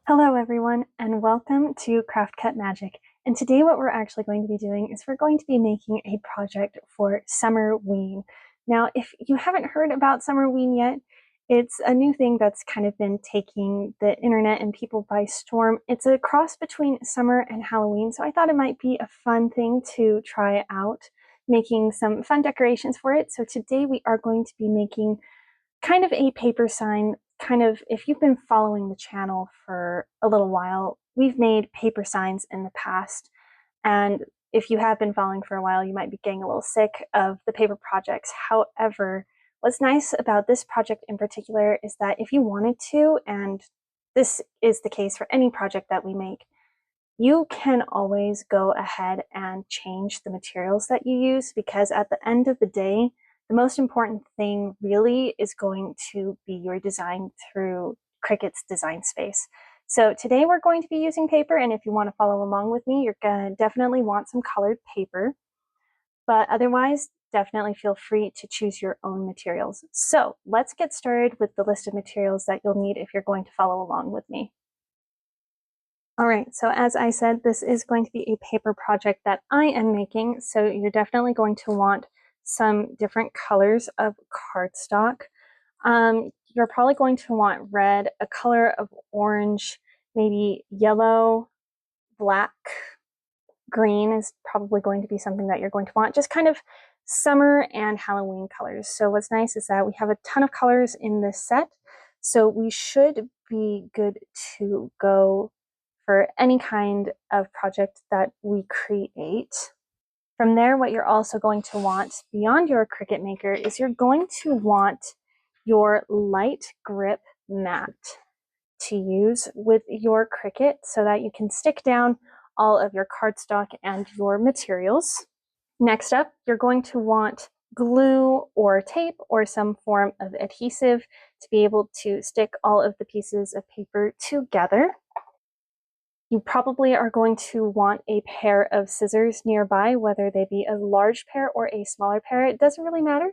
Hello everyone and welcome to Cricut Magic. And today what we're actually going to be doing is we're going to be making a project for Summerween. Now if you haven't heard about Summerween yet, it's a new thing that's kind of been taking the internet and people by storm. It's a cross between summer and Halloween, so I thought it might be a fun thing to try out, making some fun decorations for it. So today we are going to be making kind of a paper sign. If you've been following the channel for a little while, we've made paper signs in the past. And if you have been following for a while, you might be getting a little sick of the paper projects. However, what's nice about this project in particular is that if you wanted to, and this is the case for any project that we make, you can always go ahead and change the materials that you use, because at the end of the day, the most important thing really is going to be your design through Cricut's design space. So today we're going to be using paper, and if you want to follow along with me, you're going to definitely want some colored paper. But otherwise, definitely feel free to choose your own materials. So let's get started with the list of materials that you'll need if you're going to follow along with me. All right, so as I said, this is going to be a paper project that I am making, so you're definitely going to want some different colors of cardstock. You're probably going to want red, a color of orange, maybe yellow, black, green is probably going to be something that you're going to want, just kind of summer and Halloween colors. So what's nice is that we have a ton of colors in this set, so we should be good to go for any kind of project that we create. From there, what you're also going to want beyond your Cricut Maker is you're going to want your light grip mat to use with your Cricut so that you can stick down all of your cardstock and your materials. Next up, you're going to want glue or tape or some form of adhesive to be able to stick all of the pieces of paper together. You probably are going to want a pair of scissors nearby, whether they be a large pair or a smaller pair. It doesn't really matter.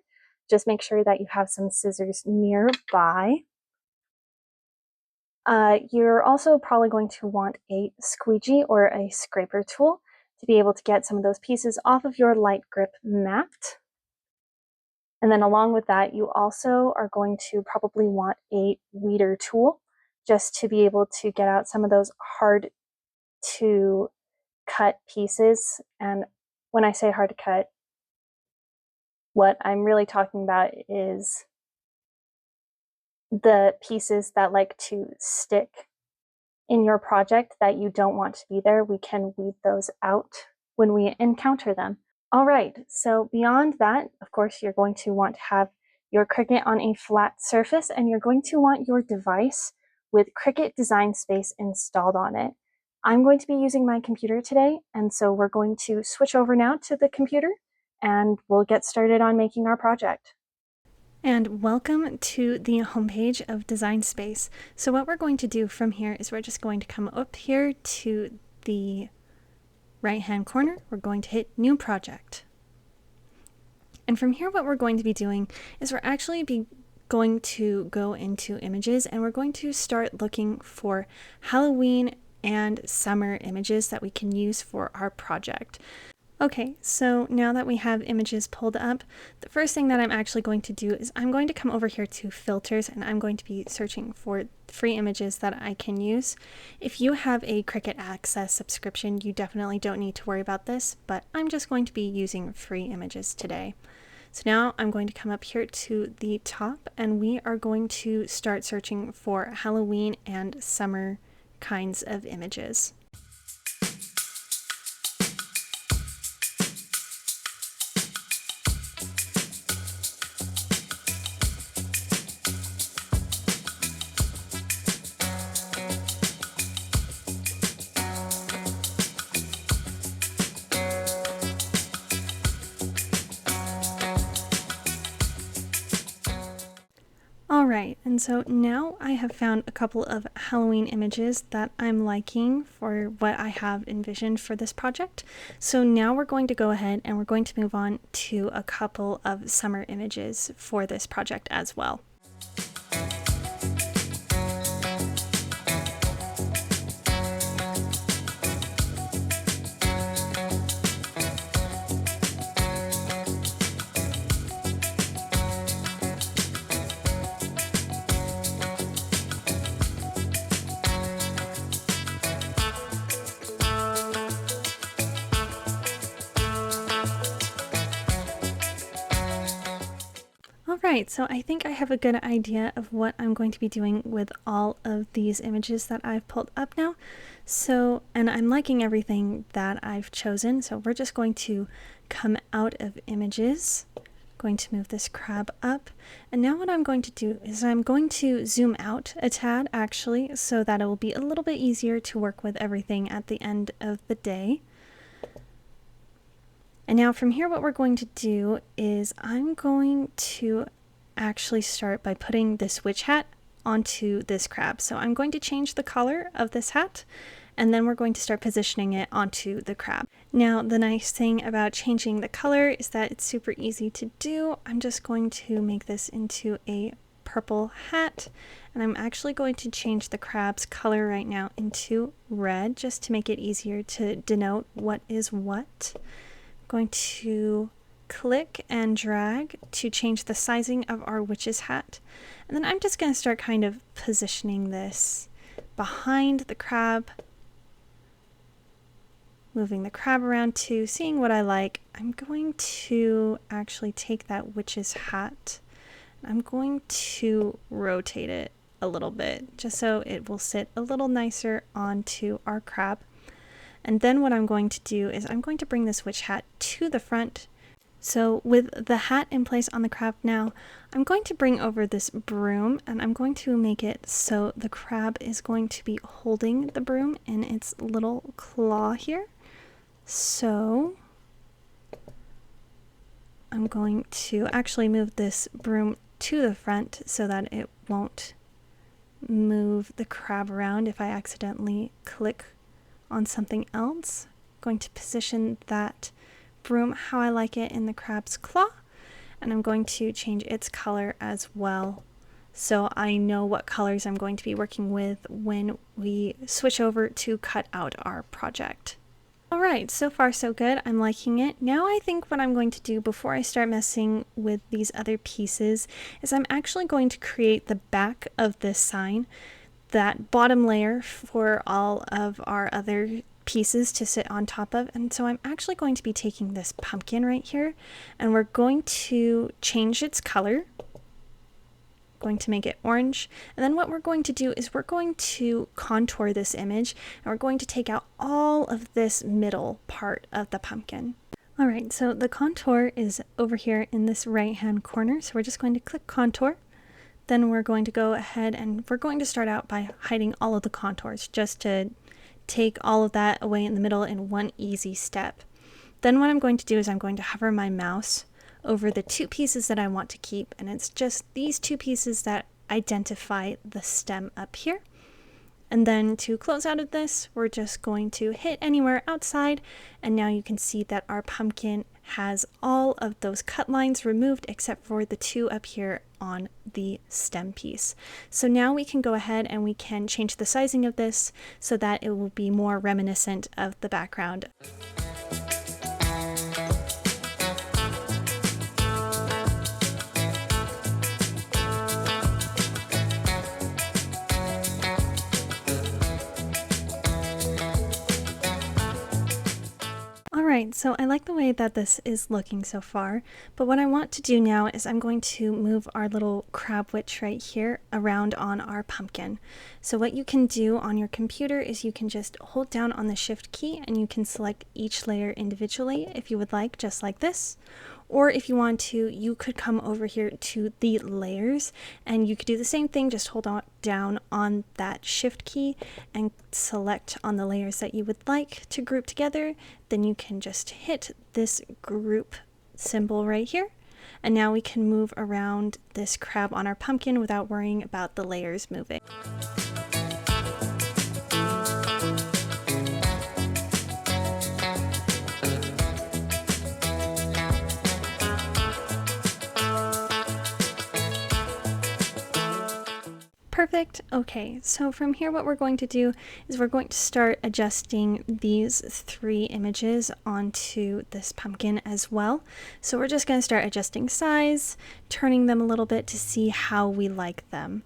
Just make sure that you have some scissors nearby. You're also probably going to want a squeegee or a scraper tool to be able to get some of those pieces off of your light grip mat. And then along with that, you also are going to probably want a weeder tool just to be able to get out some of those hard to cut pieces. And when I say hard to cut, what I'm really talking about is the pieces that like to stick in your project that you don't want to be there. We can weed those out when we encounter them. All right, so beyond that, of course, you're going to want to have your Cricut on a flat surface, and you're going to want your device with Cricut Design Space installed on it. I'm going to be using my computer today, and so we're going to switch over now to the computer and we'll get started on making our project. And welcome to the homepage of Design Space. So what we're going to do from here is we're just going to come up here to the right-hand corner. We're going to hit New Project. And from here what we're going to be doing is we're actually going to go into Images, and we're going to start looking for Halloween and summer images that we can use for our project. Okay, so now that we have images pulled up, the first thing that I'm actually going to do is I'm going to come over here to filters, and I'm going to be searching for free images that I can use. If you have a Cricut Access subscription, you definitely don't need to worry about this, but I'm just going to be using free images today. So now I'm going to come up here to the top, and we are going to start searching for Halloween and summer kinds of images. Alright, and so now I have found a couple of Halloween images that I'm liking for what I have envisioned for this project. So now we're going to go ahead and we're going to move on to a couple of summer images for this project as well. Alright, so I think I have a good idea of what I'm going to be doing with all of these images that I've pulled up now. So, and I'm liking everything that I've chosen, so we're just going to come out of images. Going to move this crab up, and now what I'm going to do is I'm going to zoom out a tad actually, so that it will be a little bit easier to work with everything at the end of the day. And now from here what we're going to do is I'm going to actually start by putting this witch hat onto this crab. So I'm going to change the color of this hat, and then we're going to start positioning it onto the crab. Now the nice thing about changing the color is that it's super easy to do. I'm just going to make this into a purple hat, and I'm actually going to change the crab's color right now into red just to make it easier to denote what is what. I'm going to click and drag to change the sizing of our witch's hat, and then I'm just going to start kind of positioning this behind the crab, moving the crab around too, seeing what I like. I'm going to actually take that witch's hat, I'm going to rotate it a little bit just so it will sit a little nicer onto our crab. And then what I'm going to do is I'm going to bring this witch hat to the front. So with the hat in place on the crab now, I'm going to bring over this broom, and I'm going to make it so the crab is going to be holding the broom in its little claw here. So I'm going to actually move this broom to the front so that it won't move the crab around if I accidentally click on something else. I'm going to position that broom how I like it in the crab's claw, and I'm going to change its color as well so I know what colors I'm going to be working with when we switch over to cut out our project. Alright, so far so good. I'm liking it. Now I think what I'm going to do before I start messing with these other pieces is I'm actually going to create the back of this sign, that bottom layer for all of our other pieces to sit on top of. And so I'm actually going to be taking this pumpkin right here, and we're going to change its color. Going to make it orange, and then what we're going to do is we're going to contour this image, and we're going to take out all of this middle part of the pumpkin. Alright, so the contour is over here in this right hand corner, so we're just going to click contour. Then we're going to go ahead and we're going to start out by hiding all of the contours just to take all of that away in the middle in one easy step. Then what I'm going to do is I'm going to hover my mouse over the two pieces that I want to keep, and it's just these two pieces that identify the stem up here. And then to close out of this, we're just going to hit anywhere outside, and now you can see that our pumpkin has all of those cut lines removed except for the two up here on the stem piece. So now we can go ahead and we can change the sizing of this so that it will be more reminiscent of the background. Alright, so I like the way that this is looking so far, but what I want to do now is I'm going to move our little crab witch right here around on our pumpkin. So what you can do on your computer is you can just hold down on the shift key and you can select each layer individually if you would like, just like this. Or if you want to, you could come over here to the layers and you could do the same thing, just hold down on that shift key and select on the layers that you would like to group together. Then you can just hit this group symbol right here. And now we can move around this crab on our pumpkin without worrying about the layers moving. Perfect. Okay, so from here what we're going to do is we're going to start adjusting these three images onto this pumpkin as well. So we're just going to start adjusting size, turning them a little bit to see how we like them.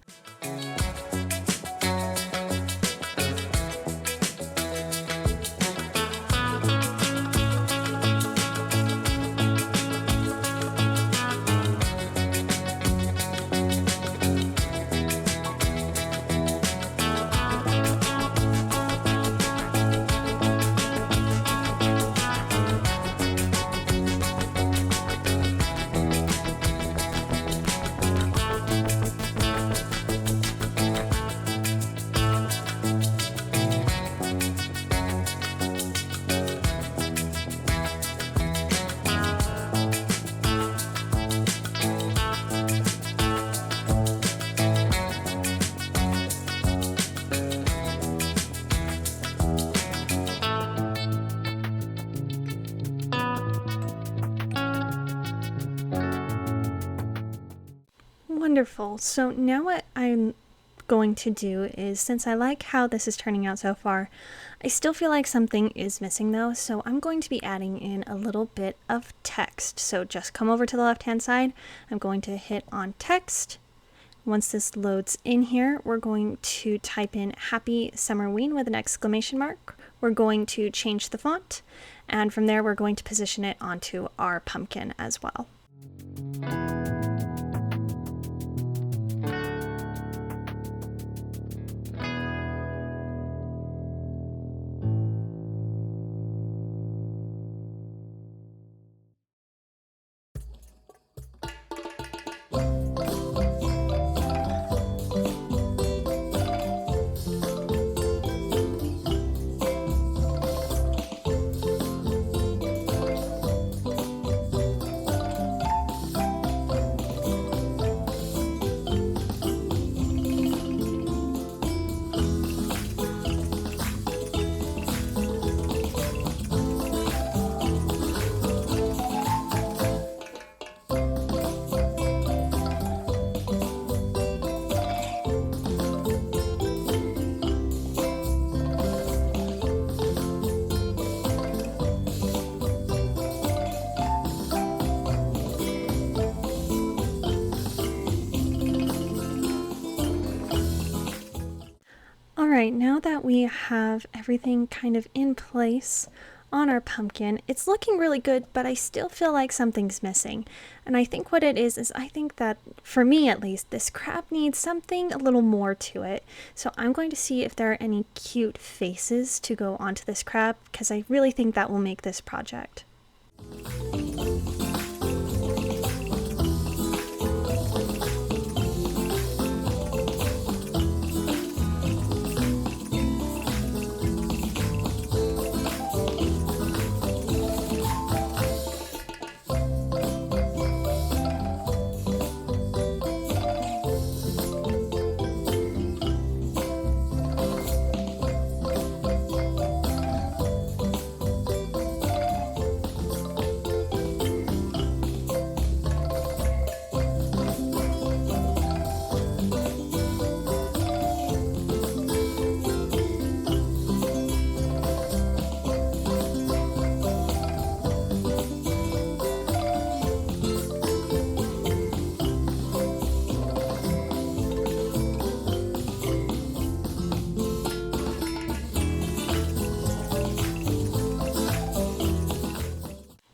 Wonderful. So now what I'm going to do is, since I like how this is turning out so far, I still feel like something is missing though, so I'm going to be adding in a little bit of text. So just come over to the left hand side. I'm going to hit on text. Once this loads in here, we're going to type in Happy Summerween with an exclamation mark. We're going to change the font, and from there we're going to position it onto our pumpkin as well. Alright, now that we have everything kind of in place on our pumpkin, it's looking really good, but I still feel like something's missing. And I think what it is I think that, for me at least, this crab needs something a little more to it. So I'm going to see if there are any cute faces to go onto this crab, because I really think that will make this project.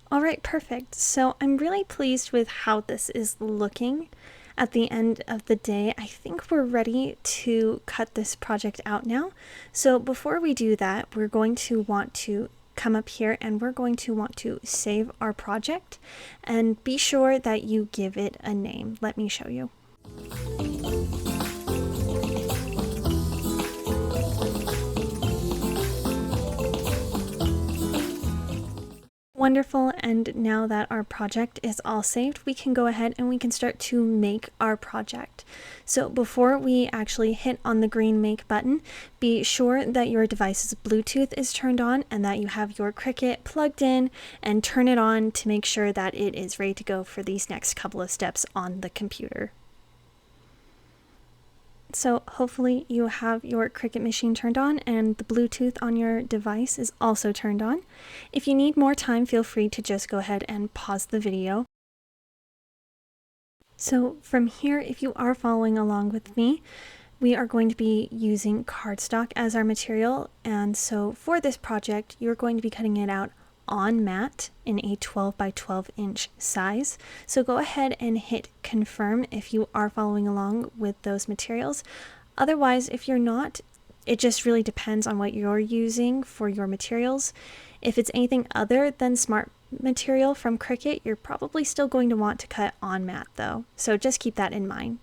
Alright, perfect. So I'm really pleased with how this is looking at the end of the day. I think we're ready to cut this project out now. So before we do that, we're going to want to come up here and we're going to want to save our project, and be sure that you give it a name. Let me show you. Wonderful, and now that our project is all saved, we can go ahead and we can start to make our project. So before we actually hit on the green make button, be sure that your device's Bluetooth is turned on and that you have your Cricut plugged in, and turn it on to make sure that it is ready to go for these next couple of steps on the computer. So hopefully you have your Cricut Machine turned on and the Bluetooth on your device is also turned on. If you need more time, feel free to just go ahead and pause the video. So from here, if you are following along with me, we are going to be using cardstock as our material, and so for this project you're going to be cutting it out on mat in a 12 by 12 inch size. So go ahead and hit confirm if you are following along with those materials. Otherwise, if you're not, it just really depends on what you're using for your materials. If it's anything other than Smart material from Cricut, you're probably still going to want to cut on mat though. So just keep that in mind.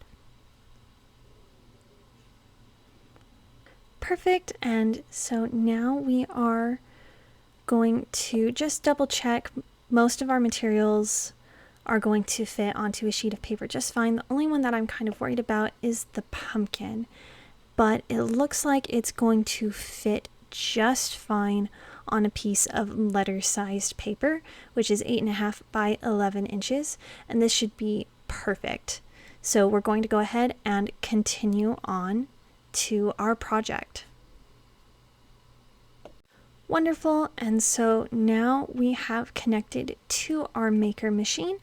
Perfect, and so now we are going to just double check most of our materials are going to fit onto a sheet of paper just fine. The only one that I'm kind of worried about is the pumpkin, but it looks like it's going to fit just fine on a piece of letter-sized paper, which is 8.5 by 11 inches, and this should be perfect. So we're going to go ahead and continue on to our project. Wonderful, and so now we have connected to our maker machine.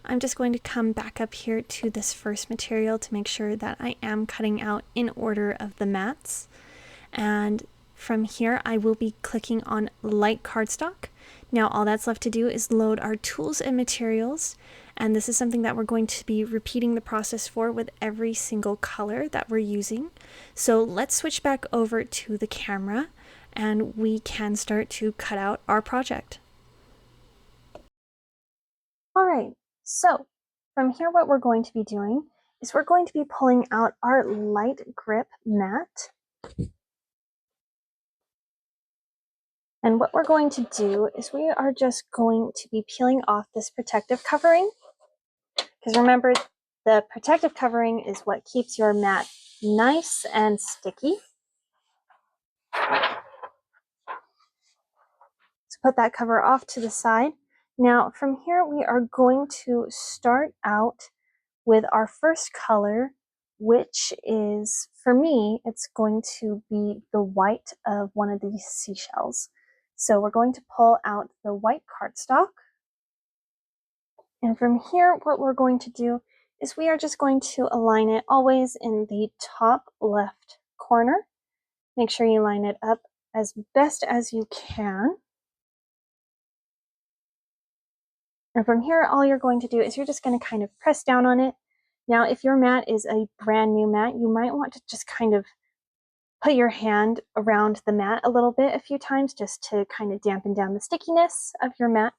I'm just going to come back up here to this first material to make sure that I am cutting out in order of the mats. And from here I will be clicking on light cardstock. Now all that's left to do is load our tools and materials, and this is something that we're going to be repeating the process for with every single color that we're using. So let's switch back over to the camera and we can start to cut out our project. All right, so from here what we're going to be doing is we're going to be pulling out our light grip mat. And what we're going to do is we are just going to be peeling off this protective covering. Because remember, the protective covering is what keeps your mat nice and sticky. So put that cover off to the side. Now from here we are going to start out with our first color, which is, for me, it's going to be the white of one of these seashells. So we're going to pull out the white cardstock. And from here, what we're going to do is we are just going to align it always in the top left corner. Make sure you line it up as best as you can. And from here, all you're going to do is you're just going to kind of press down on it. Now, if your mat is a brand new mat, you might want to just kind of put your hand around the mat a little bit a few times just to kind of dampen down the stickiness of your mat.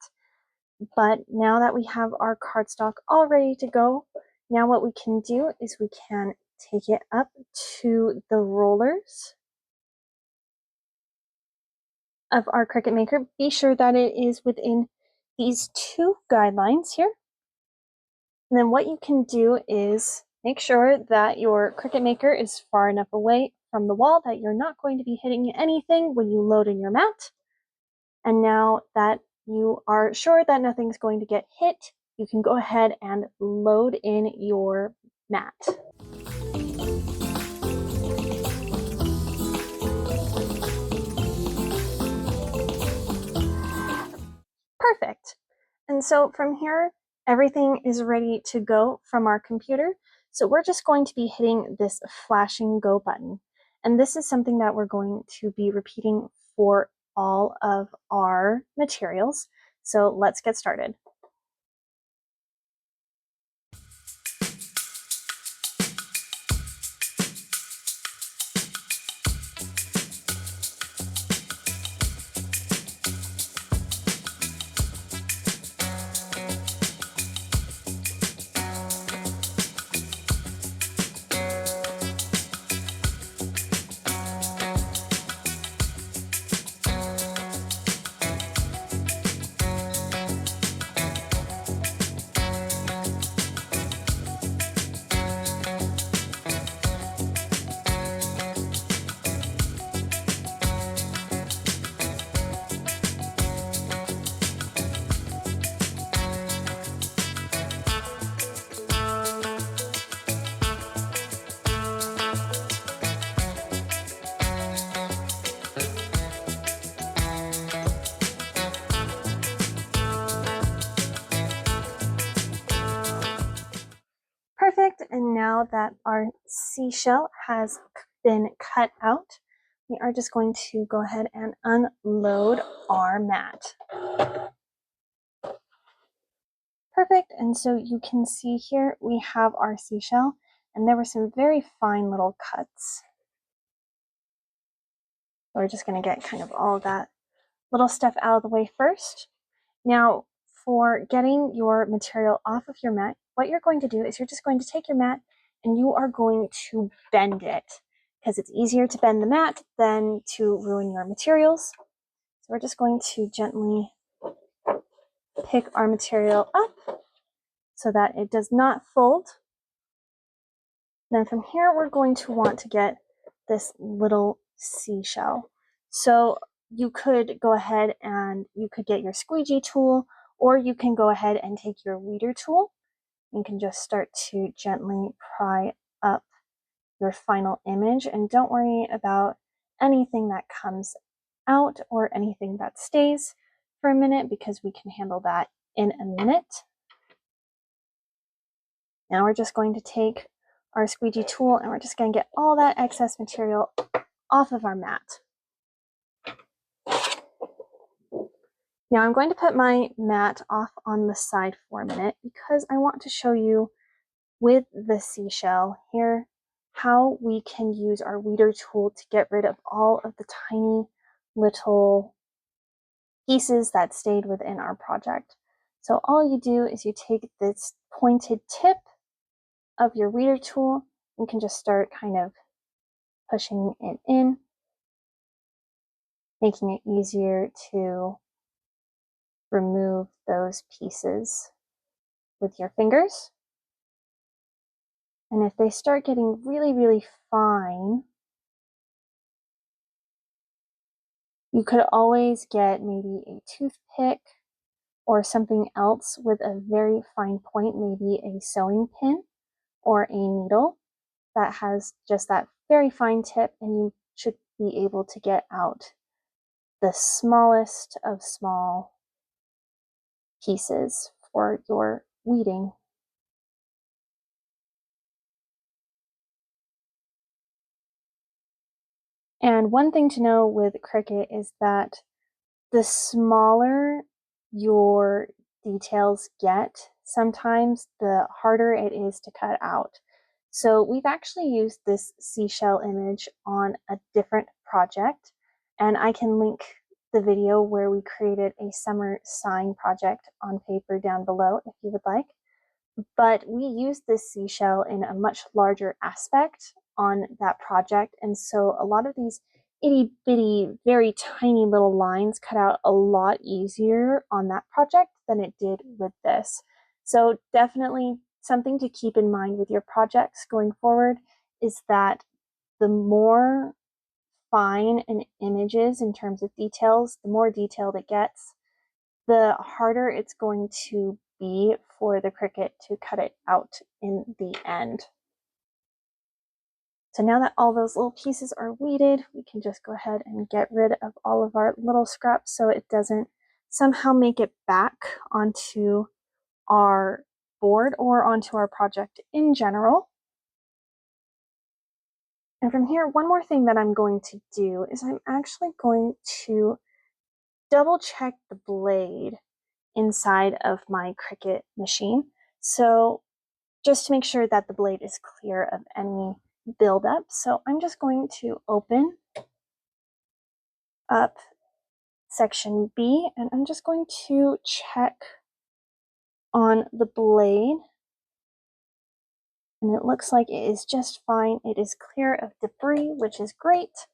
But now that we have our cardstock all ready to go, now what we can do is we can take it up to the rollers of our Cricut Maker. Be sure that it is within these two guidelines here. And then what you can do is make sure that your Cricut Maker is far enough away from the wall that you're not going to be hitting anything when you load in your mat. And now that you are sure that nothing's going to get hit, you can go ahead and load in your mat. Perfect. And so from here, everything is ready to go from our computer. So we're just going to be hitting this flashing go button. And this is something that we're going to be repeating for all of our materials. So let's get started. Perfect, and now that our seashell has been cut out, we are just going to go ahead and unload our mat. Perfect, and so you can see here we have our seashell, and there were some very fine little cuts. We're just going to get kind of all of that little stuff out of the way first. Now, for getting your material off of your mat, what you're going to do is you're just going to take your mat and you are going to bend it, because it's easier to bend the mat than to ruin your materials. So we're just going to gently pick our material up so that it does not fold. Then from here, we're going to want to get this little seashell. So you could go ahead and you could get your squeegee tool, or you can go ahead and take your weeder tool. you can just start to gently pry up your final image, and don't worry about anything that comes out or anything that stays for a minute, because we can handle that in a minute. Now we're just going to take our squeegee tool and we're just going to get all that excess material off of our mat. Now I'm going to put my mat off on the side for a minute because I want to show you with the seashell here how we can use our weeder tool to get rid of all of the tiny little pieces that stayed within our project. So all you do is you take this pointed tip of your weeder tool, you can just start kind of pushing it in, making it easier to remove those pieces with your fingers. And if they start getting really, really fine, you could always get maybe a toothpick or something else with a very fine point, maybe a sewing pin or a needle that has just that very fine tip, and you should be able to get out the smallest of small pieces for your weeding. And one thing to know with Cricut is that the smaller your details get, sometimes the harder it is to cut out. So we've actually used this seashell image on a different project, and I can link the video where we created a summer sign project on paper down below if you would like. But we used this seashell in a much larger aspect on that project, and so a lot of these itty bitty, very tiny little lines cut out a lot easier on that project than it did with this. So definitely something to keep in mind with your projects going forward is that the more fine an image is in terms of details, the more detailed it gets, the harder it's going to be for the Cricut to cut it out in the end. So now that all those little pieces are weeded, we can just go ahead and get rid of all of our little scraps so it doesn't somehow make it back onto our board or onto our project in general. And from here, one more thing that I'm going to do is I'm actually going to double check the blade inside of my Cricut machine. So just to make sure that the blade is clear of any buildup. So I'm just going to open up section B and I'm just going to check on the blade. And it looks like it is just fine. It is clear of debris, which is great.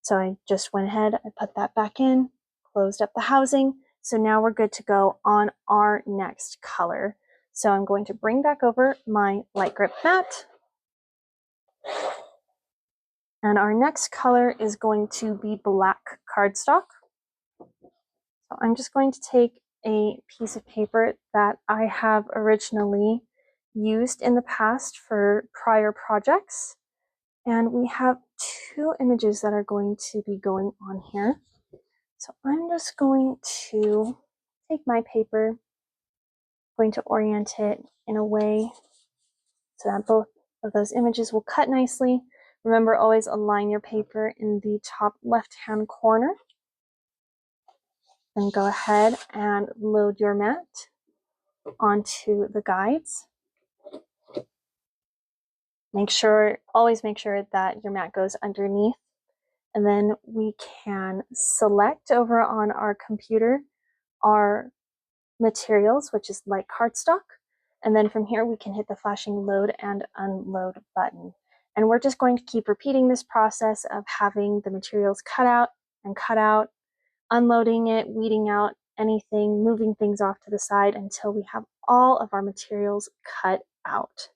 So I just went ahead, I put that back in, closed up the housing. So now we're good to go on our next color. So I'm going to bring back over my light grip mat. And our next color is going to be black cardstock. So I'm just going to take a piece of paper that I have originally used in the past for prior projects. And we have two images that are going to be going on here. So I'm just going to take my paper, going to orient it in a way so that both of those images will cut nicely. Remember, always align your paper in the top left-hand corner. Then go ahead and load your mat onto the guides. Always make sure that your mat goes underneath. And then we can select over on our computer our materials, which is light cardstock. And then from here, we can hit the flashing load and unload button. And we're just going to keep repeating this process of having the materials cut out, unloading it, weeding out anything, moving things off to the side until we have all of our materials cut out.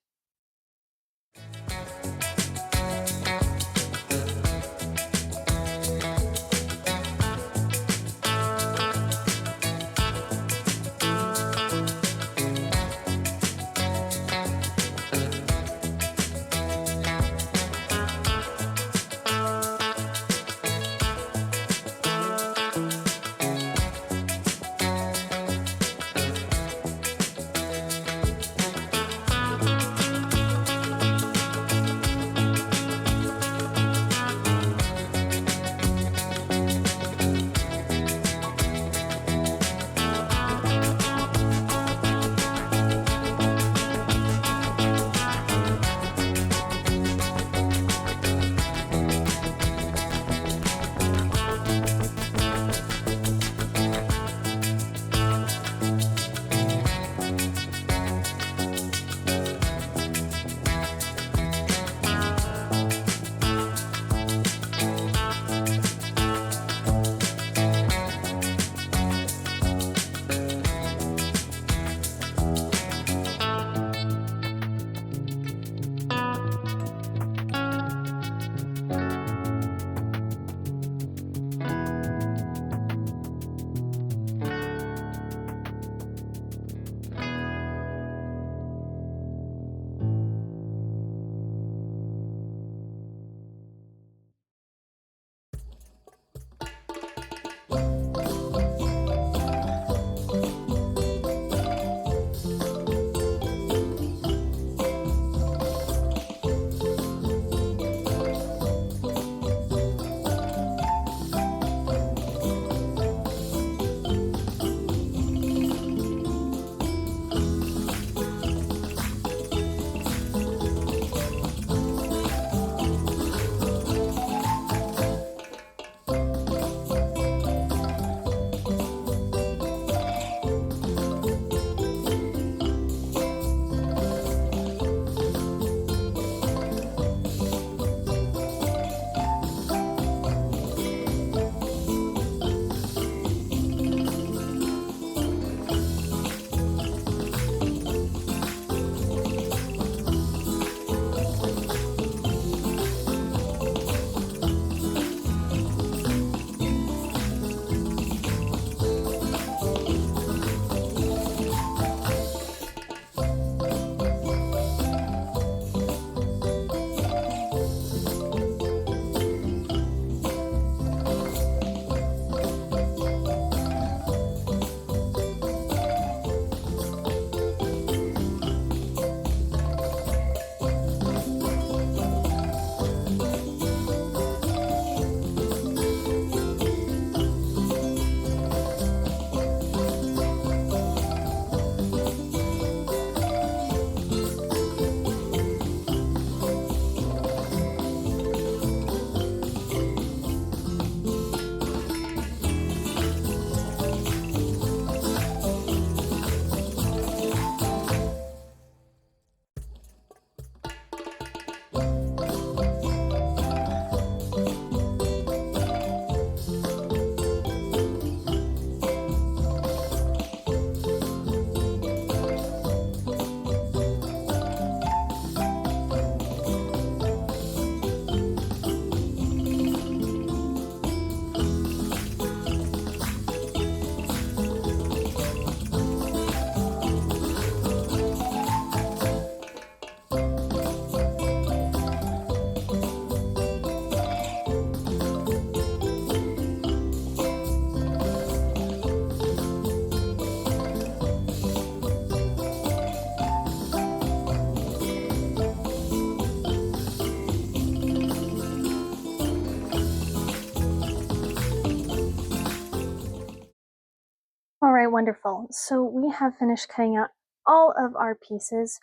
Wonderful. So we have finished cutting out all of our pieces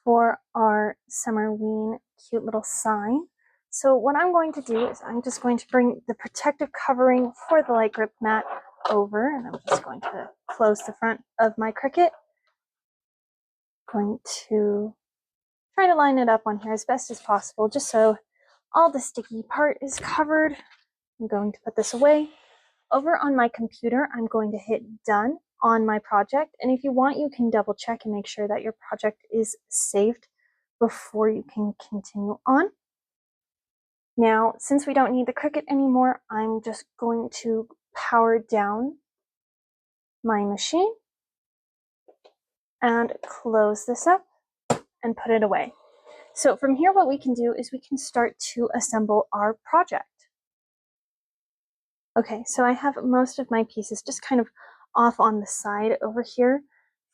for our Summerween cute little sign. So what I'm going to do is I'm just going to bring the protective covering for the light grip mat over, and I'm just going to close the front of my Cricut. Going to try to line it up on here as best as possible, just so all the sticky part is covered. I'm going to put this away. Over on my computer, I'm going to hit done on my project. And if you want, you can double check and make sure that your project is saved before you can continue on. Now, since we don't need the Cricut anymore, I'm just going to power down my machine and close this up and put it away. So from here, what we can do is we can start to assemble our project. Okay, so I have most of my pieces just kind of off on the side over here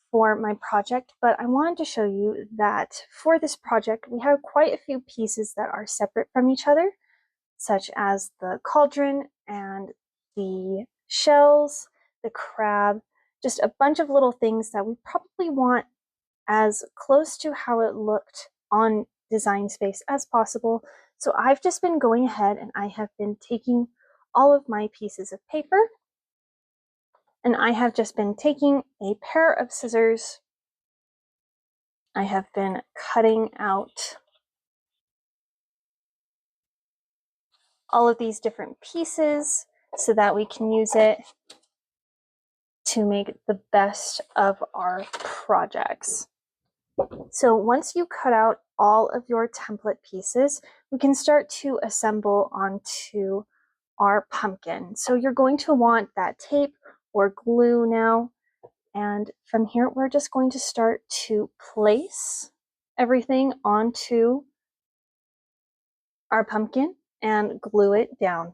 for my project, but I wanted to show you that for this project, we have quite a few pieces that are separate from each other, such as the cauldron and the shells, the crab, just a bunch of little things that we probably want as close to how it looked on Design Space as possible. So I've just been going ahead and I have been taking all of my pieces of paper, and I have just been taking a pair of scissors. I have been cutting out all of these different pieces so that we can use it to make the best of our projects. So once you cut out all of your template pieces, we can start to assemble onto our pumpkin. So you're going to want that tape or glue now. And from here, we're just going to start to place everything onto our pumpkin and glue it down.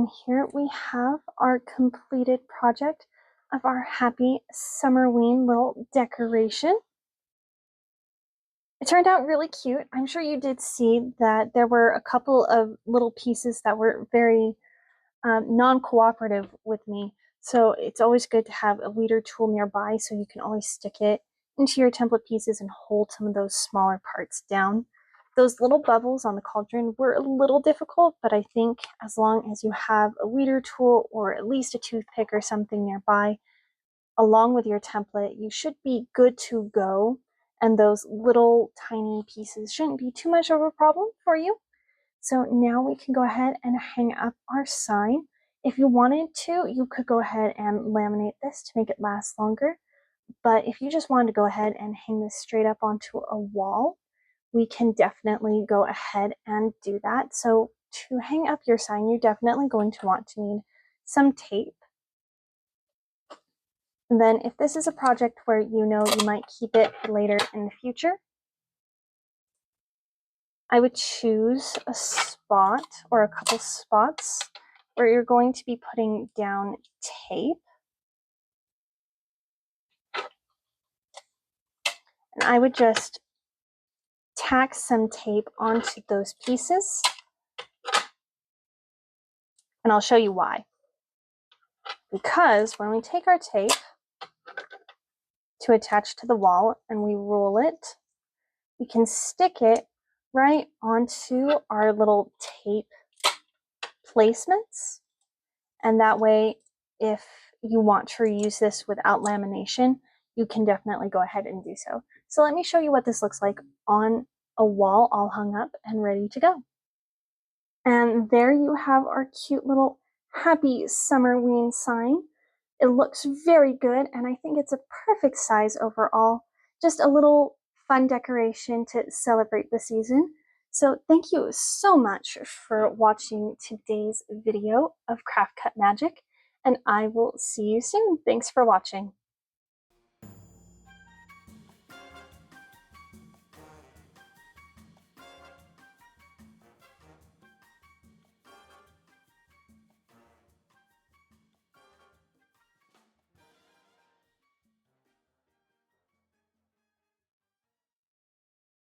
And here we have our completed project of our happy Summerween little decoration. It turned out really cute. I'm sure you did see that there were a couple of little pieces that were very non-cooperative with me. So it's always good to have a weeder tool nearby so you can always stick it into your template pieces and hold some of those smaller parts down. Those little bubbles on the cauldron were a little difficult, but I think as long as you have a weeder tool or at least a toothpick or something nearby, along with your template, you should be good to go. And those little tiny pieces shouldn't be too much of a problem for you. So now we can go ahead and hang up our sign. If you wanted to, you could go ahead and laminate this to make it last longer. But if you just wanted to go ahead and hang this straight up onto a wall, we can definitely go ahead and do that. So to hang up your sign, you're definitely going to want to need some tape. And then if this is a project where you know you might keep it later in the future, I would choose a spot or a couple spots where you're going to be putting down tape. And I would just tack some tape onto those pieces. And I'll show you why. Because when we take our tape to attach to the wall and we roll it, we can stick it right onto our little tape placements. And that way, if you want to reuse this without lamination, you can definitely go ahead and do so. So let me show you what this looks like on a wall all hung up and ready to go. And there you have our cute little happy Summerween sign. It looks very good, and I think it's a perfect size overall. Just a little fun decoration to celebrate the season. So thank you so much for watching today's video of Craft Cut Magic, and I will see you soon. Thanks for watching.